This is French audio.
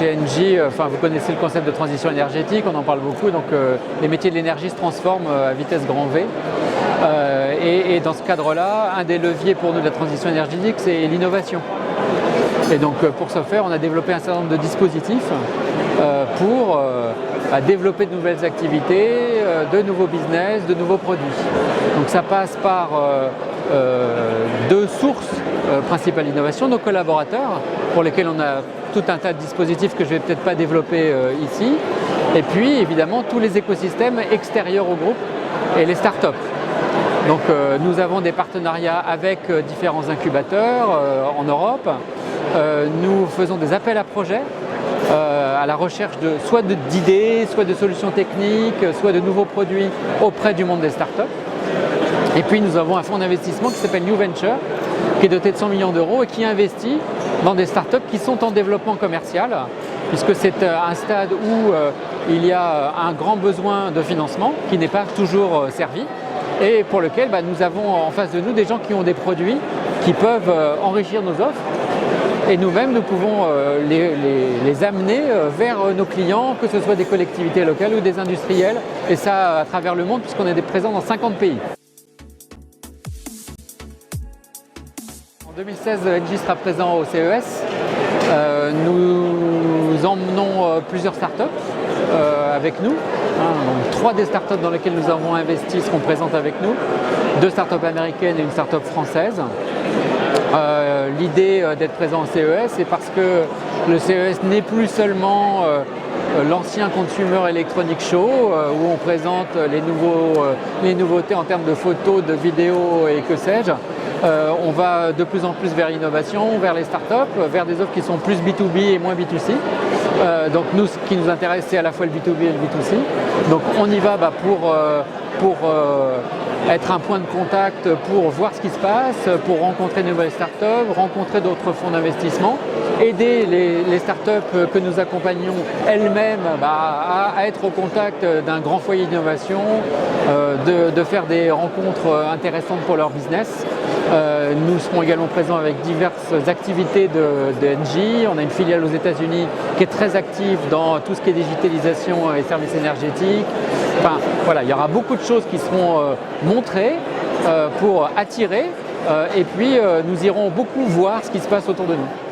chez Engie, vous connaissez le concept de transition énergétique, on en parle beaucoup, donc les métiers de l'énergie se transforment à vitesse grand V. Et dans ce cadre-là, un des leviers pour nous de la transition énergétique, c'est l'innovation. Et donc pour ce faire, on a développé un certain nombre de dispositifs pour développer de nouvelles activités, de nouveaux business, de nouveaux produits. Donc ça passe par deux sources principales d'innovation, nos collaborateurs, pour lesquels on a tout un tas de dispositifs que je ne vais peut-être pas développer ici, et puis évidemment tous les écosystèmes extérieurs au groupe et les startups. Donc nous avons des partenariats avec différents incubateurs en Europe. Nous faisons des appels à projets à la recherche soit d'idées, soit de solutions techniques, soit de nouveaux produits auprès du monde des startups. Et puis nous avons un fonds d'investissement qui s'appelle New Venture, qui est doté de 100 millions d'euros et qui investit dans des startups qui sont en développement commercial, puisque c'est un stade où il y a un grand besoin de financement qui n'est pas toujours servi, et pour lequel nous avons en face de nous des gens qui ont des produits qui peuvent enrichir nos offres, et nous-mêmes nous pouvons les amener vers nos clients, que ce soit des collectivités locales ou des industriels, et ça à travers le monde puisqu'on est présent dans 50 pays. En 2016, Engie sera présent au CES. Nous emmenons plusieurs startups avec nous. Donc 3 des startups dans lesquelles nous avons investi seront présentes avec nous. 2 startups américaines et une startup française. L'idée d'être présent au CES, c'est parce que le CES n'est plus seulement l'ancien Consumer Electronics Show où on présente les nouveautés en termes de photos, de vidéos et que sais-je. On va de plus en plus vers l'innovation, vers les startups, vers des offres qui sont plus B2B et moins B2C. Donc nous, ce qui nous intéresse, c'est à la fois le B2B et le B2C. Donc on y va pour être un point de contact, pour voir ce qui se passe, pour rencontrer de nouvelles startups, rencontrer d'autres fonds d'investissement, aider les startups que nous accompagnons elles-mêmes à être au contact d'un grand foyer d'innovation, de faire des rencontres intéressantes pour leur business. Nous serons également présents avec diverses activités de Engie. On a une filiale aux États-Unis qui est très active dans tout ce qui est digitalisation et services énergétiques. Voilà, il y aura beaucoup de choses qui seront montrées pour attirer et puis nous irons beaucoup voir ce qui se passe autour de nous.